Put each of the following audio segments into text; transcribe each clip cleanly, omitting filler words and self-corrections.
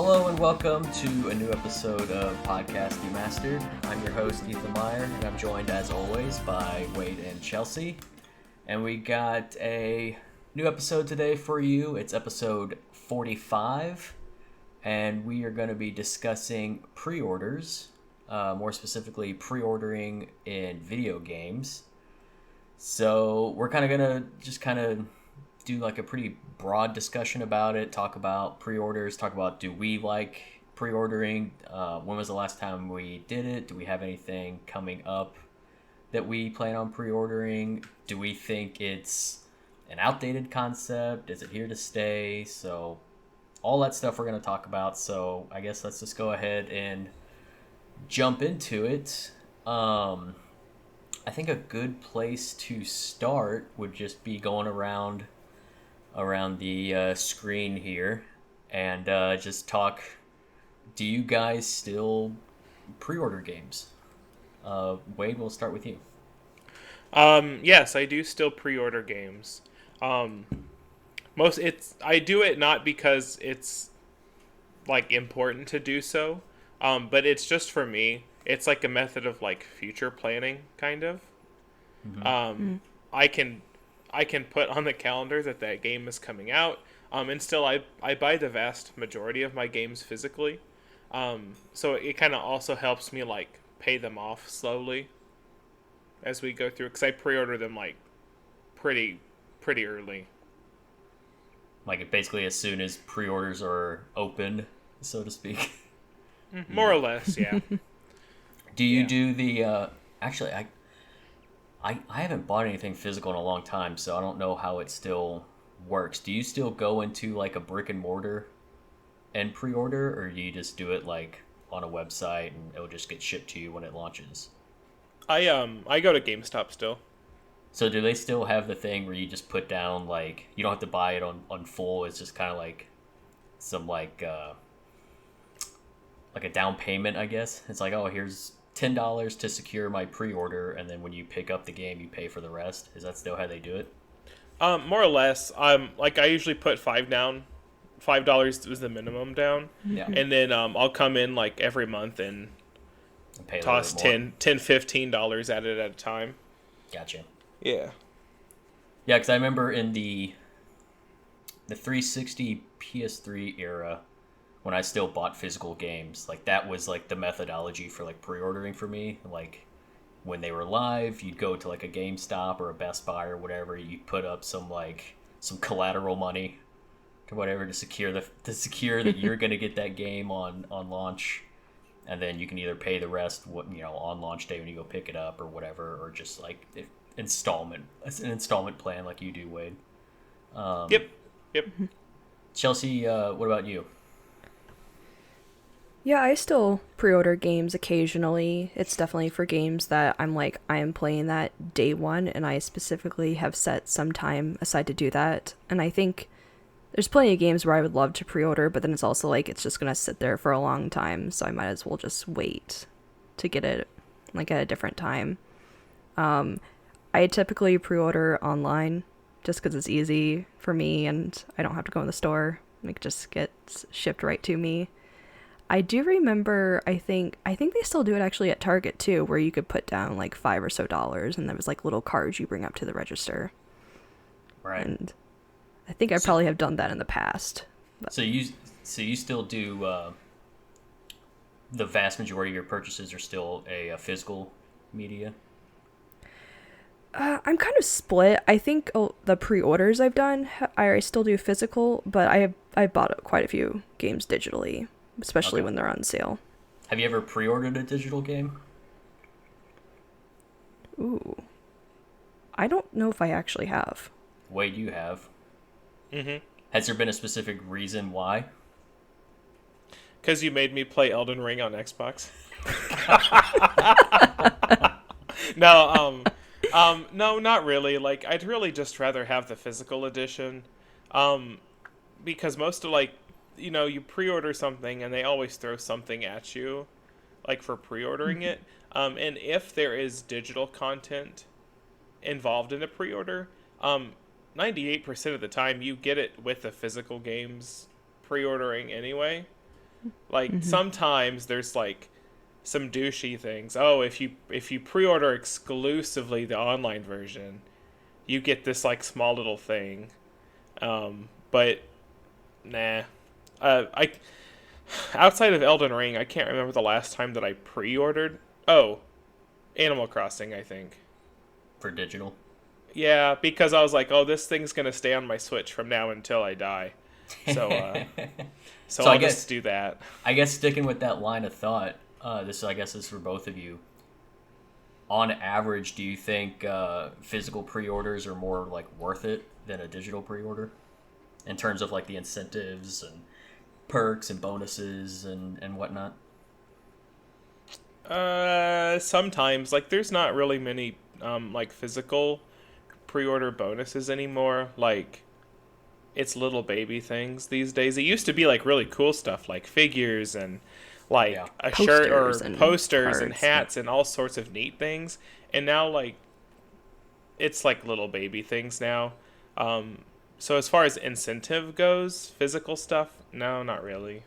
Hello and welcome to a new episode of Podcast Demastered. I'm your host, Ethan Meyer, and I'm joined as always by Wade and Chelsea. And we got a new episode today for you. It's episode 45, and we are going to be discussing pre-orders, more specifically pre-ordering in video games. So we're kind of going to do like a pretty broad discussion about it, talk about pre-orders, talk about do we like pre-ordering, when was the last time we did it, do we have anything coming up that we plan on pre-ordering, do we think it's an outdated concept, is it here to stay, so all that stuff we're going to talk about. So I guess let's just go ahead and jump into it. I think a good place to start would just be going around the screen here and just talk. Do you guys still pre-order games? Wade, we'll start with you. Yes, I do still pre-order games. I do it not because it's like important to do so, but it's just for me. It's like a method of like future planning, kind of. Mm-hmm. I can put on the calendar that game is coming out, and still I buy the vast majority of my games physically, so it kind of also helps me like pay them off slowly as we go through, because I pre-order them like pretty early. Like basically as soon as pre-orders are open, so to speak. More or less, yeah. Do you do the actually I haven't bought anything physical in a long time, so I don't know how it still works. Do you still go into like a brick and mortar and pre-order, or do you just do it like on a website and it'll just get shipped to you when it launches? I go to GameStop still. So do they still have the thing where you just put down, like, you don't have to buy it on full, it's just kind of like some like a down payment, I guess? It's like, oh, here's $10 to secure my pre-order, and then when you pick up the game, you pay for the rest. Is that still how they do it? More or less. Like I usually put $5 down. $5 is the minimum down. Yeah. And then I'll come in like every month and pay toss $10, $15 at it at a time. Gotcha. Yeah. Yeah, because I remember in the 360 PS3 era, when I still bought physical games, like that was like the methodology for like pre-ordering for me. Like when they were live, you'd go to like a GameStop or a Best Buy or whatever, you'd put up some collateral money or whatever to secure that you're gonna get that game on launch, and then you can either pay the rest on launch day when you go pick it up or whatever, or just like an installment plan like you do, Wade. Yep. Chelsea, what about you? Yeah, I still pre-order games occasionally. It's definitely for games that I am playing that day one, and I specifically have set some time aside to do that. And I think there's plenty of games where I would love to pre-order, but then it's also like it's just going to sit there for a long time, so I might as well just wait to get it like at a different time. I typically pre-order online just because it's easy for me and I don't have to go in the store. It just gets shipped right to me. I do remember, I think they still do it actually at Target too, where you could put down like $5 or so, and there was like little cards you bring up to the register. Right. And I think I probably have done that in the past. But. So you still do the vast majority of your purchases are still a physical media? I'm kind of split. I think the pre-orders I've done, I still do physical, but I bought quite a few games digitally, especially when they're on sale. Have you ever pre-ordered a digital game? Ooh. I don't know if I actually have. Wade, you have. Mm-hmm. Has there been a specific reason why? Because you made me play Elden Ring on Xbox. No, not really. Like, I'd really just rather have the physical edition. Because most of, you pre-order something and they always throw something at you, like, for pre-ordering it. And if there is digital content involved in a pre-order, 98% of the time you get it with the physical games pre-ordering anyway. Like sometimes there's like some douchey things. Oh, if you pre-order exclusively the online version, you get this like small little thing. But nah. I outside of Elden Ring, I can't remember the last time that I pre-ordered. Oh, Animal Crossing, I think. For digital. Yeah, because I was like, oh, this thing's gonna stay on my Switch from now until I die. So, so I'll just do that. I guess sticking with that line of thought, I guess this is for both of you. On average, do you think physical pre-orders are more like worth it than a digital pre-order, in terms of like the incentives and perks and bonuses and whatnot? Sometimes like there's not really many like physical pre-order bonuses anymore. Like it's little baby things these days. It used to be like really cool stuff like figures and like a shirt or posters and hats and all sorts of neat things. And now like it's like little baby things now. So as far as incentive goes, physical stuff, no, not really.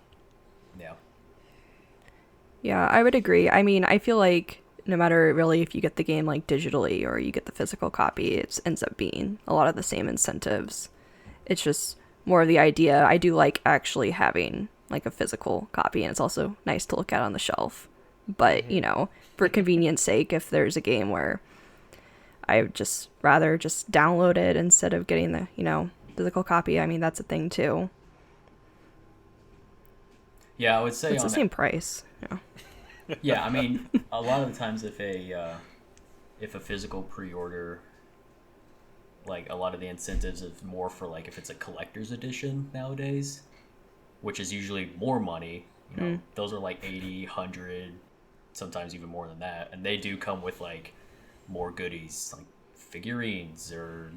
Yeah. Yeah, I would agree. I mean, I feel like no matter really if you get the game like digitally or you get the physical copy, it ends up being a lot of the same incentives. It's just more of the idea. I do like actually having like a physical copy, and it's also nice to look at on the shelf. But, you know, for convenience sake, if there's a game where I would just rather just download it instead of getting the, you know, physical copy, I mean, that's a thing too. Yeah, I would say it's the same price. Yeah. Yeah, I mean, a lot of the times if a physical pre-order, like a lot of the incentives is more for like if it's a collector's edition nowadays, which is usually more money. You know, those are like 80, 100, sometimes even more than that, and they do come with like more goodies like figurines or,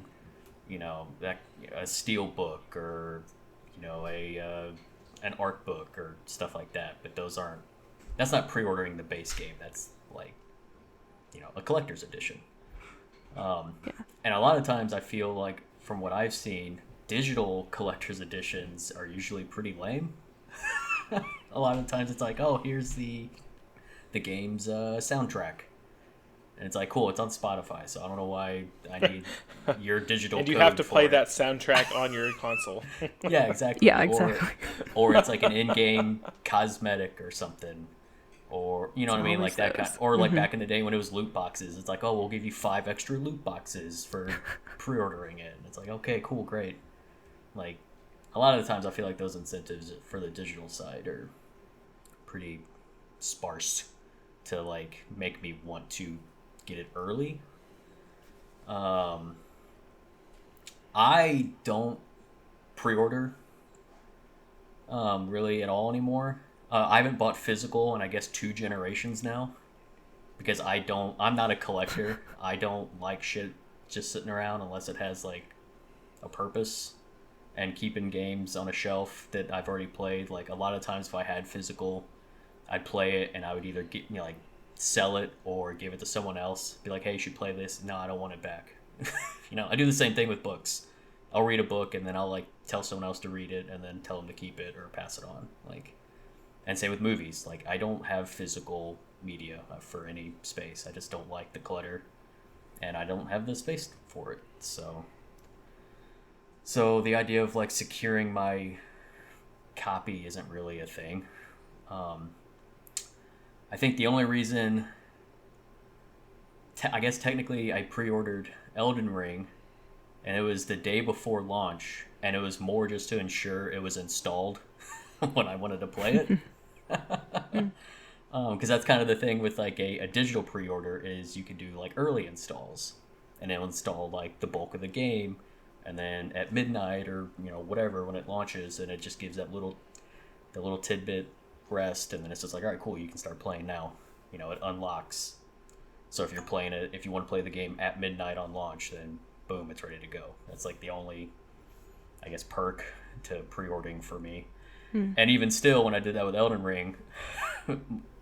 you know, a steel book or, you know, an art book or stuff like that. But that's not pre-ordering the base game. That's like, you know, a collector's edition. And a lot of times I feel like, from what I've seen, digital collector's editions are usually pretty lame. A lot of times it's like, oh, here's the game's soundtrack. And it's like, cool, it's on Spotify, so I don't know why I need your digital and you code have to play it. that soundtrack on your console. Yeah, exactly. Yeah, exactly. Or it's like an in-game cosmetic or something. Or, you know what I mean? Like that kind. Or like back in the day when it was loot boxes. It's like, oh, we'll give you 5 extra loot boxes for pre-ordering it. And it's like, okay, cool, great. Like, a lot of the times I feel like those incentives for the digital side are pretty sparse to like make me want to get it early. I don't pre-order really at all anymore. I haven't bought physical in I guess 2 generations now, because I'm not a collector. I don't like shit just sitting around unless it has like a purpose. And keeping games on a shelf that I've already played, like a lot of times if I had physical, I'd play it and I would either get, you know, like sell it or give it to someone else. Be like, hey, you should play this. No, I don't want it back. You know, I do the same thing with books. I'll read a book and then I'll like tell someone else to read it and then tell them to keep it or pass it on. Like, and same with movies. Like, I don't have physical media for any space. I just don't like the clutter, and I don't have the space for it. So the idea of like securing my copy isn't really a thing. I think the only reason, I guess technically, I pre-ordered Elden Ring, and it was the day before launch, and it was more just to ensure it was installed when I wanted to play it. Because that's kind of the thing with like a digital pre-order, is you can do like early installs, and it'll install like the bulk of the game, and then at midnight or, you know, whatever, when it launches, and it just gives the little tidbit rest, and then it's just like, all right, cool, you can start playing now. You know, it unlocks. So if you're playing it, if you want to play the game at midnight on launch, then boom, it's ready to go. That's like the only, I guess, perk to pre-ordering for me. And even still, when I did that with Elden Ring,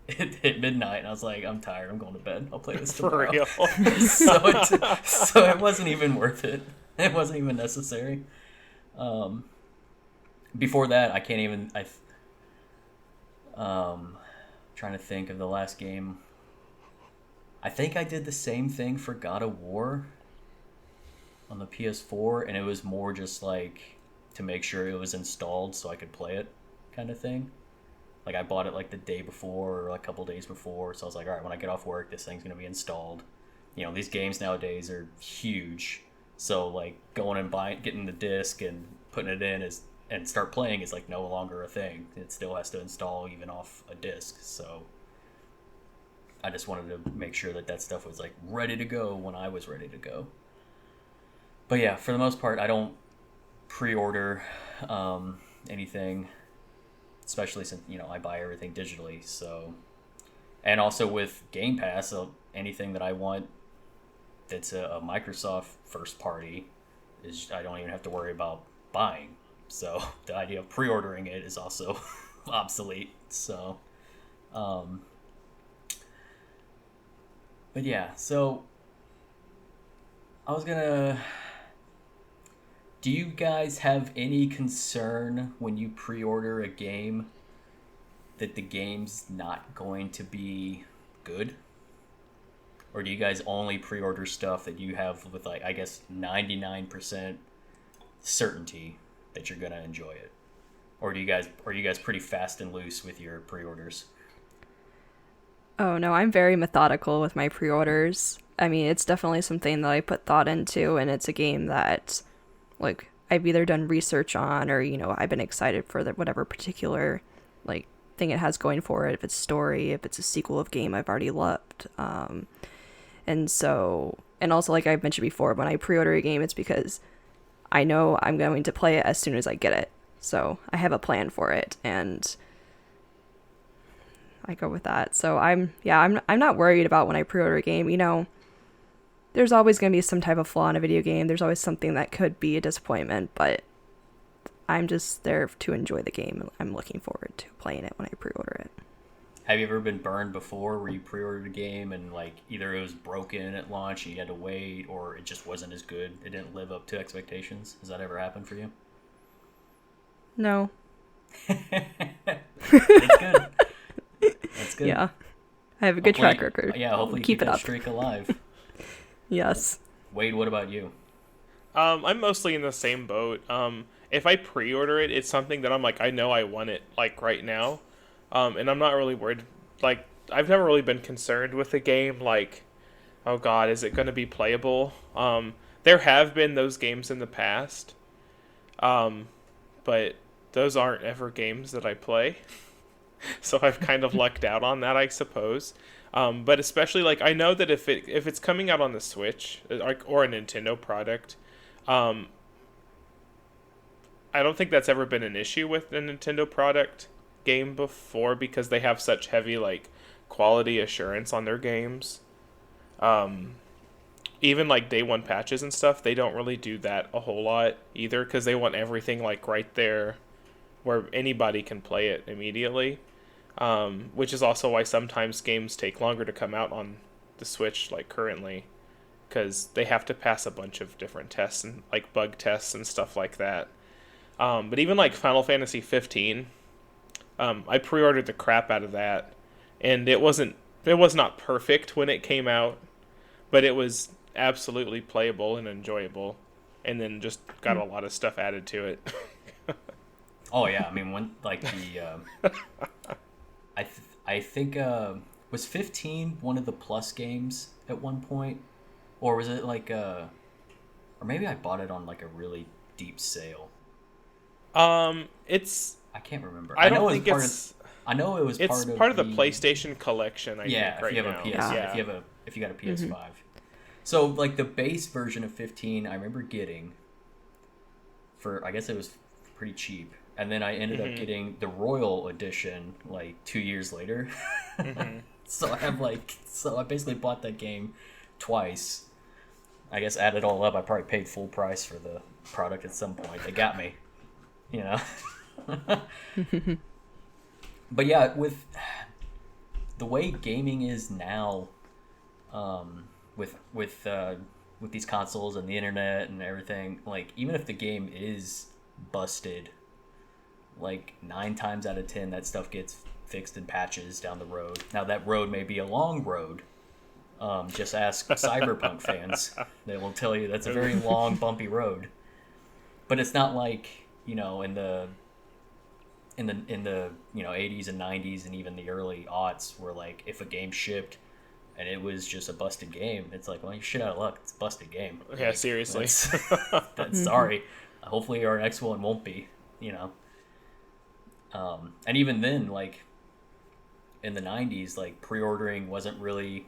it hit midnight, and I was like, I'm tired, I'm going to bed. I'll play this tomorrow. For real. So it wasn't even worth it. It wasn't even necessary. Before that, I can't even... Trying to think of the last game. I think I did the same thing for God of War on the PS4, and it was more just like to make sure it was installed so I could play it kind of thing. Like I bought it like the day before or like a couple days before, so I was like, all right, when I get off work, this thing's going to be installed. You know, these games nowadays are huge, so like going and getting the disc and putting it in and start playing is like no longer a thing. It still has to install even off a disc, so I just wanted to make sure that stuff was like ready to go when I was ready to go. But yeah, for the most part, I don't pre-order anything, especially since, you know, I buy everything digitally. So, and also with Game Pass, anything that I want that's a Microsoft first party is I don't even have to worry about buying. So the idea of pre-ordering it is also obsolete. So, but yeah, so I was gonna. Do you guys have any concern when you pre-order a game that the game's not going to be good? Or do you guys only pre-order stuff that you have with, like, I guess 99% certainty that you're gonna enjoy it? Or are you guys pretty fast and loose with your pre-orders? Oh no, I'm very methodical with my pre-orders. I mean, it's definitely something that I put thought into, and it's a game that, like, I've either done research on, or, you know, I've been excited for whatever particular, like, thing it has going for it. If it's story, if it's a sequel of game I've already loved. And so, and also, like I've mentioned before, when I pre-order a game, it's because I know I'm going to play it as soon as I get it. So I have a plan for it, and I go with that. So I'm not worried about when I pre-order a game. You know, there's always going to be some type of flaw in a video game. There's always something that could be a disappointment, but I'm just there to enjoy the game. I'm looking forward to playing it when I pre-order it. Have you ever been burned before where you pre-ordered a game and, like, either it was broken at launch and you had to wait, or it just wasn't as good? It didn't live up to expectations? Has that ever happened for you? No. That's good. That's good. Yeah. I have a good track record. Yeah, hopefully keep it up. That streak alive. Yes. Wade, what about you? I'm mostly in the same boat. If I pre-order it, it's something that I'm like, I know I want it, like, right now. And I'm not really worried. Like, I've never really been concerned with the game, like, oh god, is it going to be playable? There have been those games in the past, but those aren't ever games that I play. So I've kind of lucked out on that, I suppose. But especially, like, I know that if it's coming out on the Switch, or a Nintendo product, I don't think that's ever been an issue with a Nintendo product game before, because they have such heavy, like, quality assurance on their games. Even, like, day one patches and stuff, they don't really do that a whole lot either, because they want everything, like, right there where anybody can play it immediately. Which is also why sometimes games take longer to come out on the Switch, like, currently, because they have to pass a bunch of different tests, and, like, bug tests and stuff like that. But even, like, Final Fantasy 15, I pre-ordered the crap out of that, and it was not perfect when it came out, but it was absolutely playable and enjoyable, and then just got a lot of stuff added to it. Oh yeah, I mean, when, like, the I think was 15 one of the Plus games at one point, or was it like or maybe I bought it on, like, a really deep sale. It's, I can't remember. I don't think it's. I know it was It's part of the PlayStation collection. I think right now. If you got a PS5. So, like, the base version of 15, I remember getting for, I guess it was pretty cheap, and then I ended up getting the Royal Edition like 2 years later. So I basically bought that game twice. I guess add it all up, I probably paid full price for the product at some point. They got me, you know. But yeah, with the way gaming is now, with these consoles and the internet and everything, like, even if the game is busted, like 9 times out of 10 that stuff gets fixed in patches down the road. Now that road may be a long road. Just ask Cyberpunk fans; they will tell you that's a very long, bumpy road. But it's not like, you know, in the 80s and 90s and even the early aughts, where like if a game shipped and it was just a busted game, it's like, well, you're shit out of luck. It's a busted game. Yeah, like, seriously. That's sorry. Hopefully our next one won't be, you know. And even then, like in the 90s, like pre-ordering wasn't really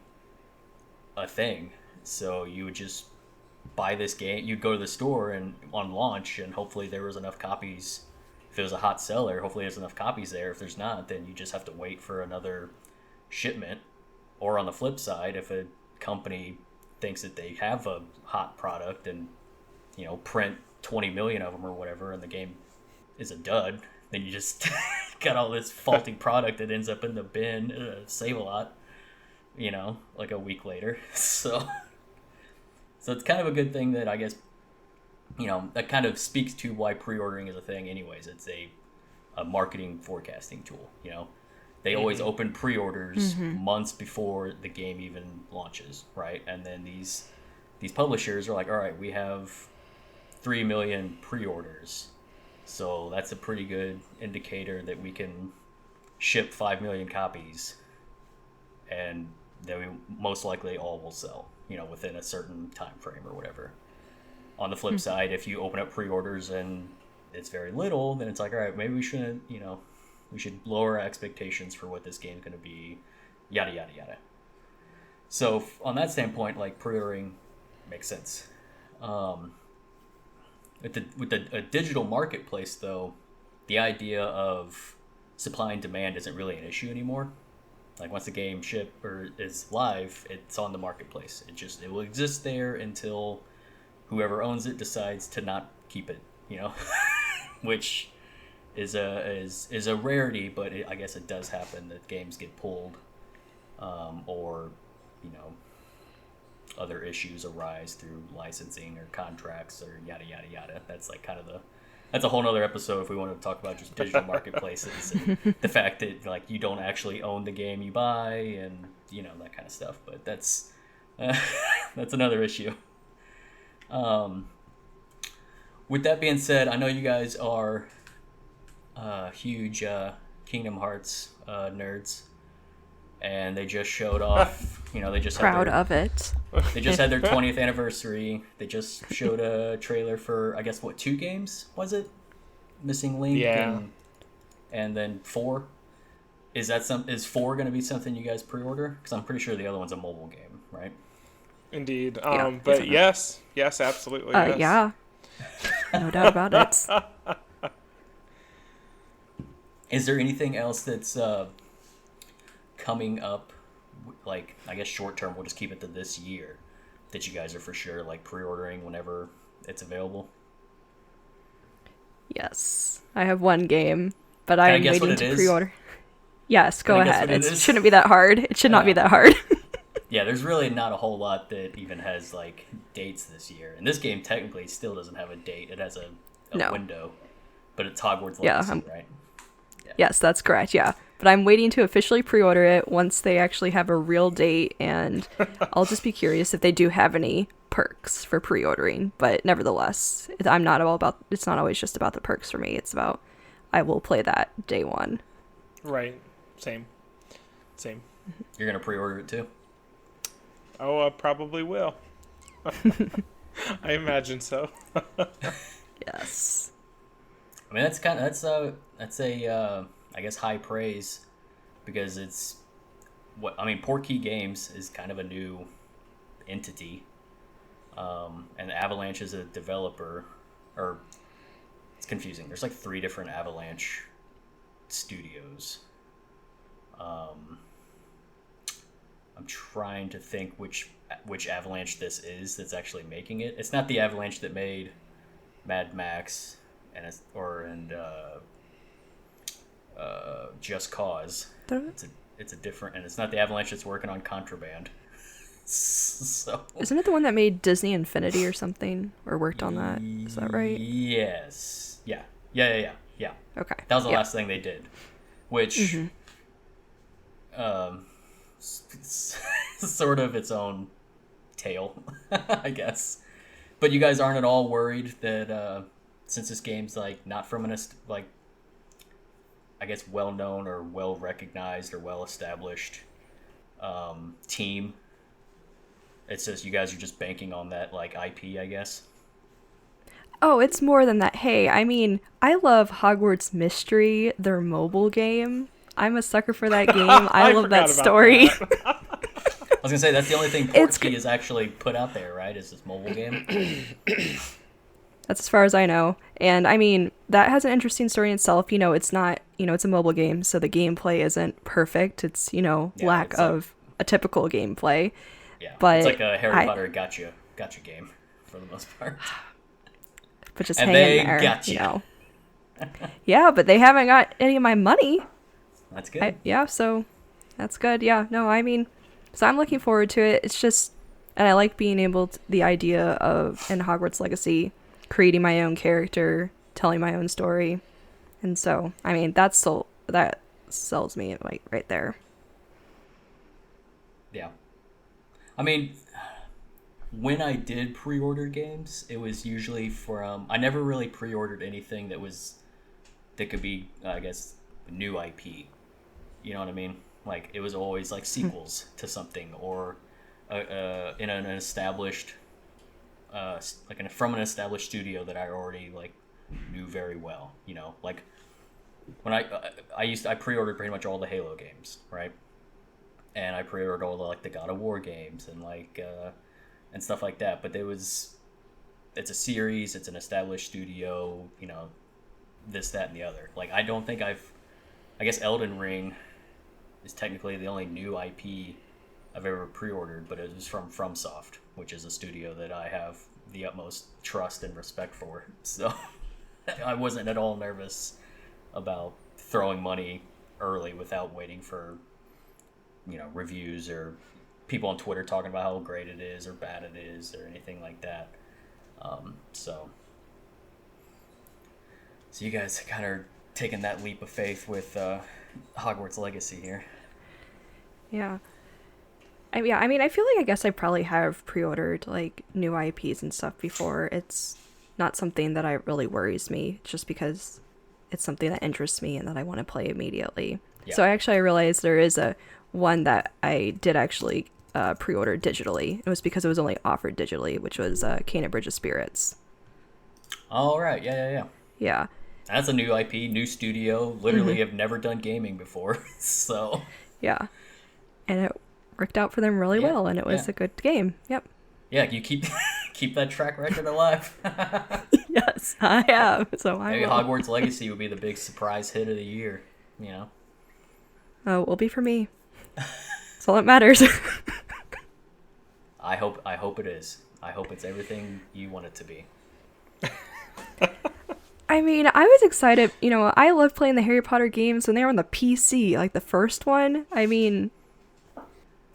a thing. So you would just buy this game, you'd go to the store and on launch, and hopefully there was enough copies. If it was a hot seller, hopefully there's enough copies there. If there's not, then you just have to wait for another shipment. Or on the flip side, if a company thinks that they have a hot product and, you know, print 20 million of them or whatever, and the game is a dud, then you just got all this faulty product that ends up in the bin, save a lot, you know, like a week later. So it's kind of a good thing that, I guess, you know, that kind of speaks to why pre-ordering is a thing anyways. It's a marketing forecasting tool, you know. They always open pre-orders months before the game even launches, right? And then these publishers are like, all right, we have 3 million pre-orders. So that's a pretty good indicator that we can ship 5 million copies, and then we most likely all will sell, you know, within a certain time frame or whatever. On the flip side, if you open up pre-orders and it's very little, then it's like, all right, maybe we shouldn't, you know, we should lower our expectations for what this game's going to be, yada, yada, yada. So on that standpoint, like, pre-ordering makes sense. With a digital marketplace, though, the idea of supply and demand isn't really an issue anymore. Like, once the game is live, it's on the marketplace. It will exist there until whoever owns it decides to not keep it, you know, which is a rarity, but I guess it does happen that games get pulled, or, you know, other issues arise through licensing or contracts or yada yada yada. That's like that's a whole nother episode if we want to talk about just digital marketplaces and the fact that, like, you don't actually own the game you buy and, you know, that kind of stuff. But that's another issue. With that being said, I know you guys are huge Kingdom Hearts nerds, and they just showed off, you know, they just proud of it. They just had their 20th anniversary. They just showed a trailer for, I guess, 2 games was it? Missing Link, yeah, and then 4. Is 4 going to be something you guys pre-order? Because I'm pretty sure the other one's a mobile game, right? Indeed. Yeah, but yes, absolutely. Yes. Yeah, no doubt about it. Is there anything else that's coming up, like, I guess short term, we'll just keep it to this year, that you guys are for sure, like, pre-ordering whenever it's available? Yes, I have one game, but I'm waiting to pre-order. Yes, go ahead. It shouldn't be that hard. It should not be that hard. Yeah, there's really not a whole lot that even has, like, dates this year. And this game technically still doesn't have a date. It has a window, but it's Hogwarts Legacy, right? Yeah. Yes, that's correct, yeah. But I'm waiting to officially pre-order it once they actually have a real date, and I'll just be curious if they do have any perks for pre-ordering. But nevertheless, it's not always just about the perks for me. It's about, I will play that day one. Right. Same. You're going to pre-order it too? Oh, I probably will. I imagine so. Yes. I mean, that's a I guess high praise, because it's Portkey Games is kind of a new entity, and Avalanche is a developer, or it's confusing. There's like 3 different Avalanche studios. I'm trying to think which Avalanche this is that's actually making it. It's not the Avalanche that made Mad Max and Just Cause. It's a different, and it's not the Avalanche that's working on Contraband. So isn't it the one that made Disney Infinity or something, or worked on that? Is that right? Yes. Yeah. Okay. That was the last thing they did, which um, sort of its own tale, I guess. But you guys aren't at all worried that since this game's like not from an like I guess well known or well recognized or well established team. It says you guys are just banking on that like IP, I guess. Oh, it's more than that. Hey, I mean, I love Hogwarts Mystery, their mobile game. I'm a sucker for that game. I love that story. That. I was gonna say that's the only thing Portkey has actually put out there, right? Is this mobile game? That's as far as I know. And I mean, that has an interesting story in itself. You know, it's not, you know, it's a mobile game, so the gameplay isn't perfect. It's, you know, lack of a typical gameplay. Yeah, but it's like a Harry Potter gotcha game for the most part. But just hang in there, gotcha. You know. Yeah, but they haven't got any of my money. That's good. So that's good. Yeah, no, I mean, so I'm looking forward to it. It's just, and I like being able to, the idea of, in Hogwarts Legacy, creating my own character, telling my own story. And so, I mean, that sells me like right there. Yeah. I mean, when I did pre-order games, it was usually from, I never really pre-ordered anything that could be, I guess, new IP. You know what I mean? Like, it was always like sequels to something, or in an established from an established studio that I already like knew very well. You know, like when I pre-ordered pretty much all the Halo games, right? And I pre-ordered all the like the God of War games and like and stuff like that. But it's a series, it's an established studio, you know, this, that, and the other. Like I don't think I guess Elden Ring is technically the only new IP I've ever pre-ordered, but it was from FromSoft, which is a studio that I have the utmost trust and respect for. So I wasn't at all nervous about throwing money early without waiting for, you know, reviews or people on Twitter talking about how great it is or bad it is or anything like that. So you guys kind of taking that leap of faith with Hogwarts Legacy here. Yeah. I mean, I feel like I guess I probably have pre-ordered like new IPs and stuff before. It's not something that really worries me, just because it's something that interests me and that I want to play immediately. Yeah. So I realized there is one that I did actually pre-order digitally. It was because it was only offered digitally, which was Kena Bridge of Spirits. All right. Yeah. Yeah. That's a new IP, new studio. Literally have never done gaming before, so. Yeah. And it worked out for them really well, and it was a good game. Yep. Yeah, you keep that track record alive. Yes, I have. So maybe Hogwarts Legacy would be the big surprise hit of the year. You know. Oh, it will be for me. That's all that matters. I hope it is. I hope it's everything you want it to be. I mean, I was excited. You know, I love playing the Harry Potter games when they were on the PC, like the first one. I mean,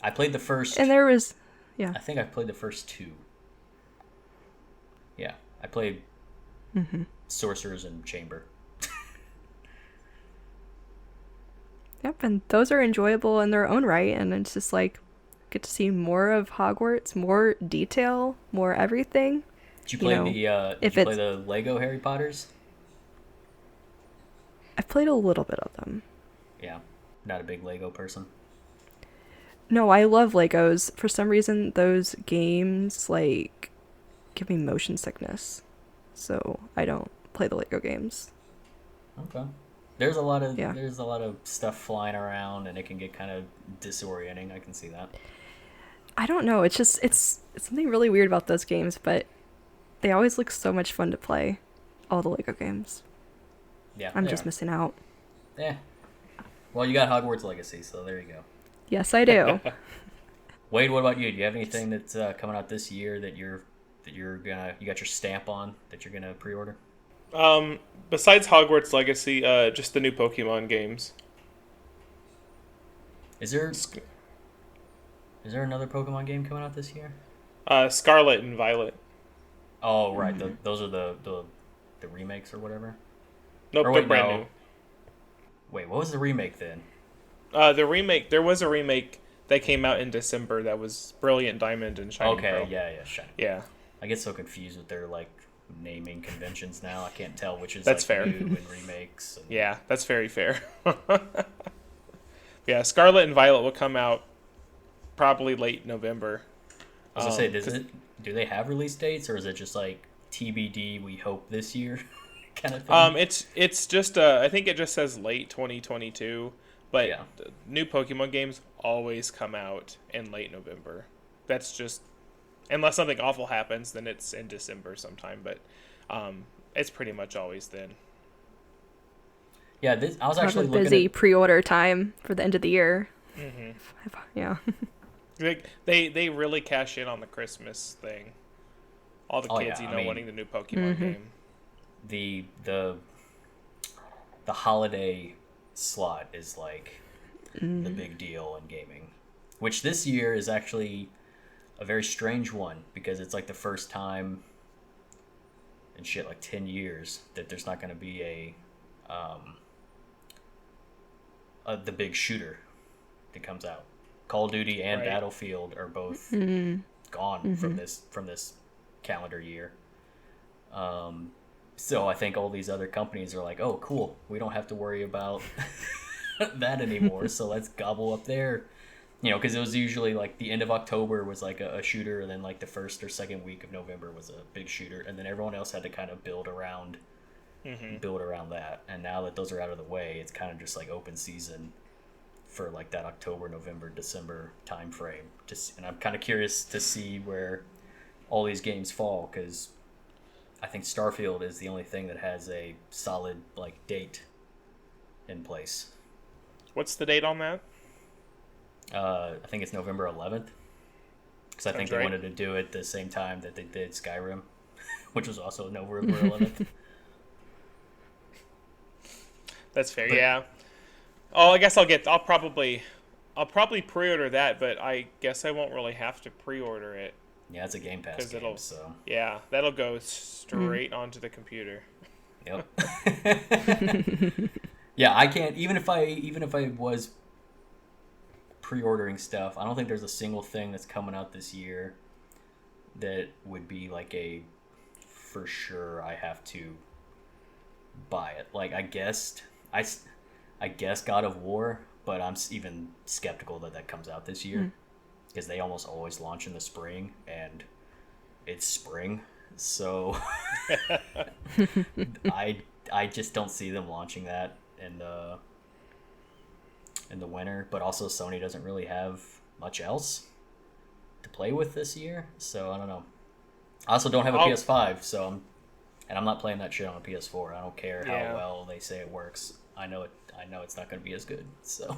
I played the first, and there was, I think I played the first two. Yeah, I played Sorcerer's and Chamber. Yep, and those are enjoyable in their own right, and it's just like get to see more of Hogwarts, more detail, more everything. Did you play play the Lego Harry Potters? I've played a little bit of them. Yeah, not a big Lego person. No, I love Legos. For some reason, those games like give me motion sickness, so I don't play the Lego games. Okay. There's a lot of stuff flying around, and it can get kind of disorienting. I can see that. I don't know. It's just it's something really weird about those games, but they always look so much fun to play. All the Lego games. Yeah, I'm just missing out. Yeah. Well, you got Hogwarts Legacy, so there you go. Yes, I do. Wade, what about you? Do you have anything that's coming out this year that you got your stamp on that you're gonna pre-order? Besides Hogwarts Legacy, just the new Pokemon games. Is there another Pokemon game coming out this year? Scarlet and Violet. Oh, right. Those are the remakes or whatever? Nope, they're brand new. Wait, what was the remake then? The remake. There was a remake that came out in December that was Brilliant Diamond and Shining Pearl. Okay, yeah, Shining. Yeah. I get so confused with their like naming conventions now. I can't tell which is That's like fair. new and remakes. And... Yeah, that's very fair. Yeah, Scarlet and Violet will come out probably late November. I was gonna say, do they have release dates, or is it just like TBD? We hope this year, kind of thing. It's just I think it just says late 2022, but Yeah. new Pokemon games always come out in late November. That's just unless something awful happens, then it's in December sometime. But it's pretty much always then. Yeah, I was actually a looking busy at... pre-order time for the end of the year. Mm-hmm. Yeah. They really cash in on the Christmas thing. All the kids, wanting the new Pokemon game. The holiday slot is like the big deal in gaming, which this year is actually a very strange one because it's like the first time in like 10 years that there's not going to be the big shooter that comes out. Call of Duty and Right. Battlefield are both gone from this calendar year. So I think all these other companies are like, oh, cool, we don't have to worry about that anymore. So let's gobble up there, because it was usually like the end of October was like a shooter, and then like the first or second week of November was a big shooter, and then everyone else had to kind of build around that. And now that those are out of the way, it's kind of just like open season for like that October, November, December time frame. And I'm kind of curious to see where all these games fall, because I think Starfield is the only thing that has a solid like date in place. What's the date on that? I think it's November 11th, because I think they right. wanted to do it the same time that they did Skyrim, which was also November 11th. That's fair. Yeah. Oh, I guess I'll probably pre-order that, but I guess I won't really have to pre-order it. Yeah, it's a Game Pass game, so... Yeah, that'll go straight onto the computer. Yep. Yeah, I can't... Even if I was pre-ordering stuff, I don't think there's a single thing that's coming out this year that would be like a... For sure, I have to buy it. Like, I guess God of War, but I'm even skeptical that comes out this year. Because they almost always launch in the spring, and it's spring, so I just don't see them launching that in the winter. But also Sony doesn't really have much else to play with this year, so I don't know. I also don't have a PS5, so I'm not playing that shit on a PS4. I don't care how well they say it works. I know it's not going to be as good. So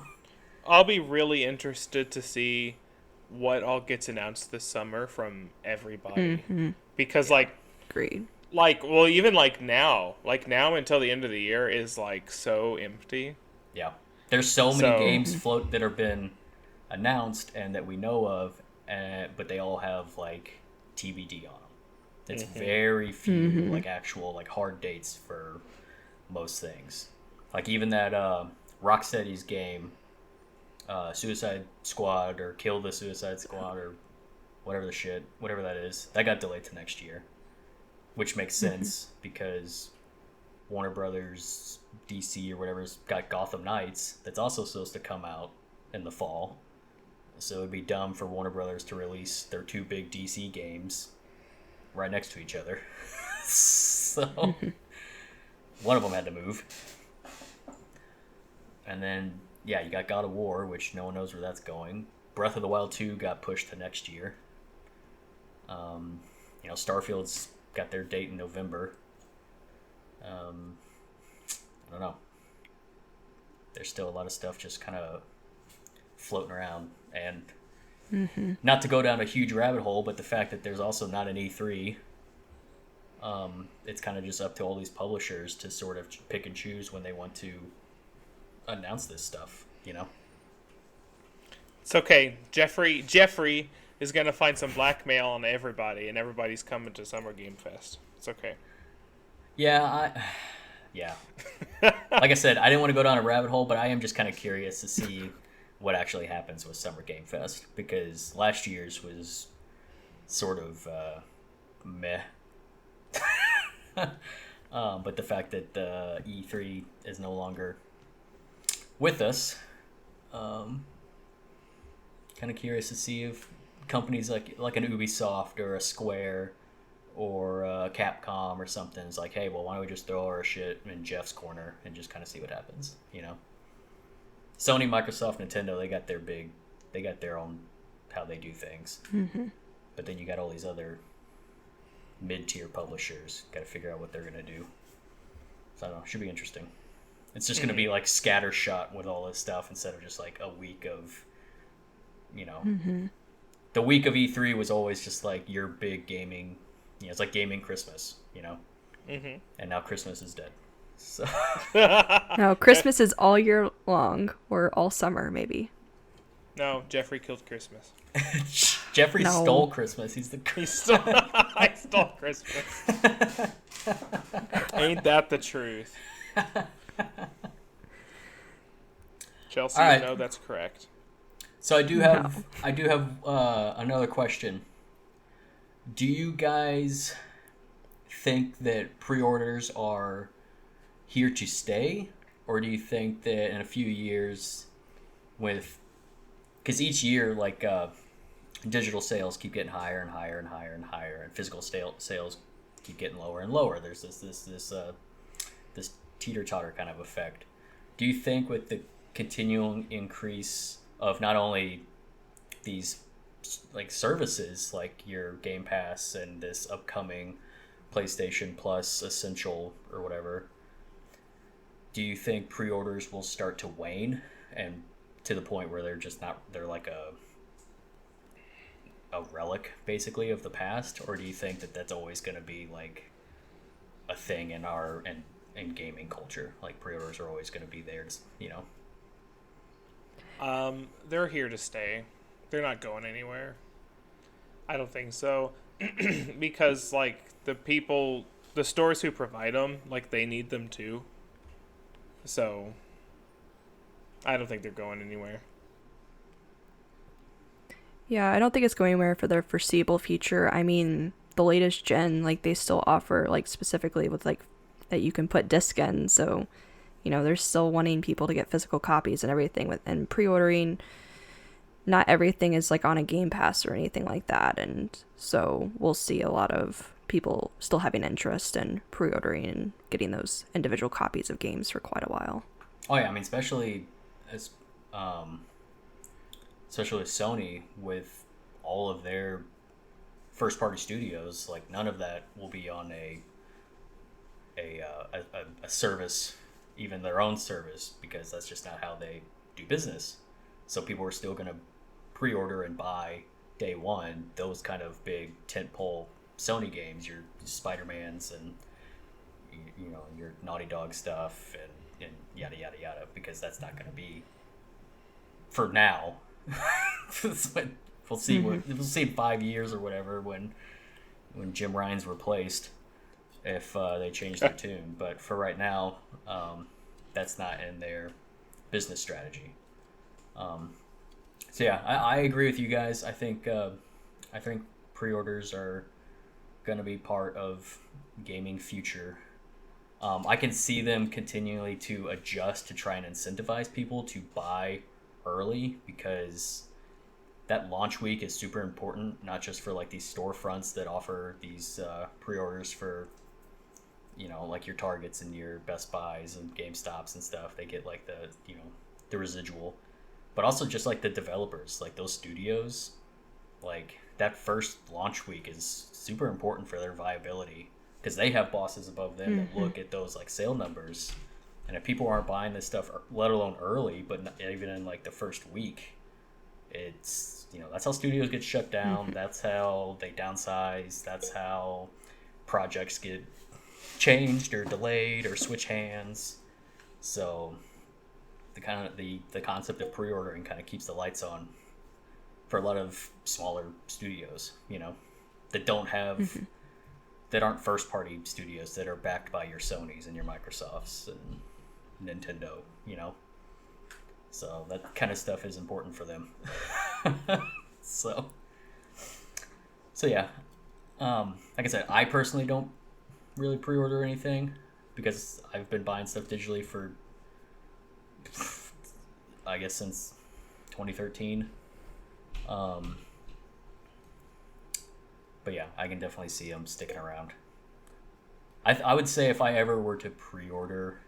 I'll be really interested to see what all gets announced this summer from everybody, because Agreed. Even now until the end of the year is like so empty. Yeah, there's so many games float that have been announced and that we know of, but they all have like TBD on them. It's very few like actual like hard dates for most things. Like even that Rocksteady's game, Suicide Squad or Kill the Suicide Squad or whatever that is, that got delayed to next year, which makes sense because Warner Brothers DC or whatever's got Gotham Knights that's also supposed to come out in the fall, so it'd be dumb for Warner Brothers to release their two big DC games right next to each other. So one of them had to move. And then yeah, you got God of War, which no one knows where that's going. Breath of the Wild 2 got pushed to next year. Starfield's got their date in November. I don't know. There's still a lot of stuff just kind of floating around. And not to go down a huge rabbit hole, but the fact that there's also not an E3, it's kind of just up to all these publishers to sort of pick and choose when they want to announce this stuff, It's okay. Jeffrey is gonna find some blackmail on everybody, and everybody's coming to Summer Game Fest. It's okay. Yeah, like I said, I didn't want to go down a rabbit hole, but I am just kind of curious to see what actually happens with Summer Game Fest, because last year's was sort of meh. But the fact that E3 is no longer with us, kind of curious to see if companies like an Ubisoft or a Square or Capcom or something is like, hey, well, why don't we just throw our shit in Jeff's corner and just kind of see what happens, you know? Sony, Microsoft, Nintendo, they got their own how they do things. Mm-hmm. But then you got all these other mid-tier publishers. Got to figure out what they're gonna do. So I don't know. Should be interesting. It's just gonna be like scattershot with all this stuff instead of just like a week of, you know. Mm-hmm. The week of E3 was always just like your big gaming. You know, it's like gaming Christmas. You know. Mm-hmm. And now Christmas is dead. So. No, Christmas is all year long, or all summer, maybe. No, Jeffrey killed Christmas. Jeffrey stole Christmas. He's the I stole Christmas. Ain't that the truth? Chelsea, All right. no, that's correct. So I do have another question. Do you guys think that pre-orders are here to stay, or do you think that in a few years, because each year like digital sales keep getting higher and higher and higher and higher, and physical sales keep getting lower and lower. There's this teeter-totter kind of effect. Do you think with the continuing increase of not only these like services like your Game Pass and this upcoming PlayStation Plus Essential or whatever, do you think pre-orders will start to wane and to the point where they're like a relic basically of the past, or do you think that that's always going to be like a thing in gaming culture, like pre-orders are always going to be there, you know? They're here to stay. They're not going anywhere. I don't think so. Because like the stores who provide them, like they need them too. So I don't think they're going anywhere. Yeah, I don't think it's going anywhere for the foreseeable future. I mean, the latest gen, like they still offer like specifically with like that you can put disc in, so you know, they're still wanting people to get physical copies and everything and pre-ordering. Not everything is like on a Game Pass or anything like that, and so we'll see a lot of people still having interest in pre-ordering and getting those individual copies of games for quite a while. Oh yeah, I mean, especially with Sony, with all of their first-party studios, like none of that will be on a service, even their own service, because that's just not how they do business. So people are still going to pre-order and buy day one those kind of big tentpole Sony games, your Spider-Mans and you know, your Naughty Dog stuff and yada yada yada, because that's not going to be for now. We'll see. We'll see in 5 years or whatever when Jim Ryan's replaced, if they change their tune. But for right now, that's not in their business strategy. So yeah, I agree with you guys. I think pre-orders are going to be part of gaming future. I can see them continually to adjust to try and incentivize people to buy early, because that launch week is super important, not just for like these storefronts that offer these pre-orders for, you know, like your Targets and your Best Buys and GameStops and stuff. They get like the residual, but also just like the developers, like those studios, like that first launch week is super important for their viability, because they have bosses above them that look at those like sale numbers. And if people aren't buying this stuff, let alone early, but not even in like the first week, it's, you know, that's how studios get shut down. That's how they downsize. That's how projects get changed or delayed or switch hands. So the concept of pre-ordering kind of keeps the lights on for a lot of smaller studios, you know, that don't have that aren't first party studios that are backed by your Sonys and your Microsofts and Nintendo, you know. So that kind of stuff is important for them. So yeah. Like I said, I personally don't really pre-order anything because I've been buying stuff digitally for, I guess, since 2013. But yeah, I can definitely see them sticking around. I would say if I ever were to pre-order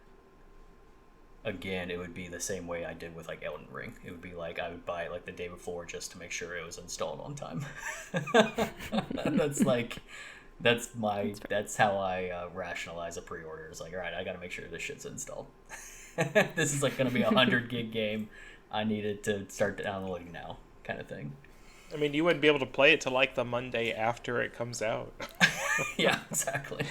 again, it would be the same way I did with like Elden Ring. It would be like I would buy it like the day before just to make sure it was installed on time. That's how I rationalize a pre-order. It's like, all right, I got to make sure this shit's installed. This is like going to be a 100 gig game. I need it to start downloading now, kind of thing. I mean, you wouldn't be able to play it till like the Monday after it comes out. Yeah, exactly.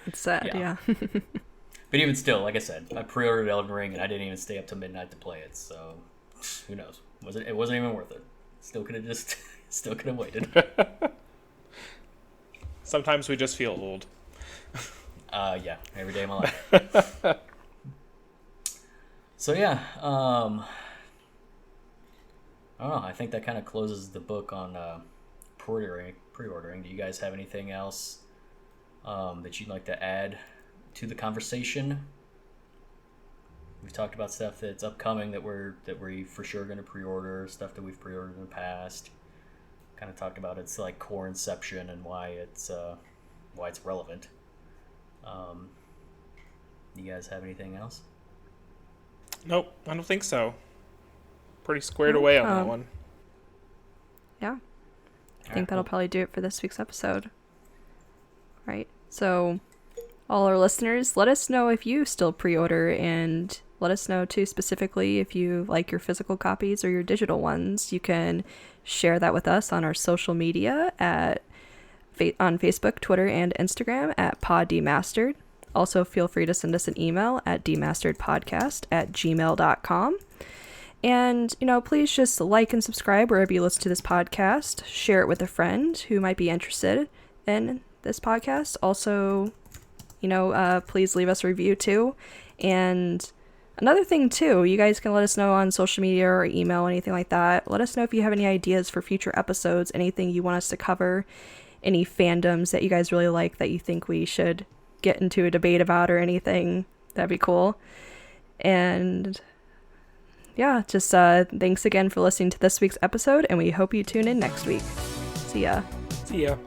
It's sad, yeah. But even still, like I said, I pre-ordered Elden Ring and I didn't even stay up to midnight to play it. So who knows? It wasn't even worth it. Still could have waited. Sometimes we just feel old. Yeah, every day of my life. So yeah, I don't know. I think that kind of closes the book on pre-ordering. Do you guys have anything else that you'd like to add to the conversation? We've talked about stuff that's upcoming that we're for sure going to pre-order, stuff that we've pre-ordered in the past. Kind of talked about its like core inception and why it's relevant. You guys have anything else? Nope, I don't think so. Pretty squared away on that one. Yeah. I think that'll probably do it for this week's episode. Right. So, all our listeners, let us know if you still pre-order, and let us know too specifically if you like your physical copies or your digital ones. You can share that with us on our social media on Facebook, Twitter, and Instagram at PodDemastered. Also, feel free to send us an email at demasteredpodcast@gmail.com. And, please just like and subscribe wherever you listen to this podcast. Share it with a friend who might be interested in this podcast. Also, please leave us a review too. And another thing too, you guys can let us know on social media or email, anything like that. Let us know if you have any ideas for future episodes, anything you want us to cover, any fandoms that you guys really like that you think we should get into a debate about or anything. That'd be cool. And yeah, just thanks again for listening to this week's episode, and we hope you tune in next week. See ya. See ya.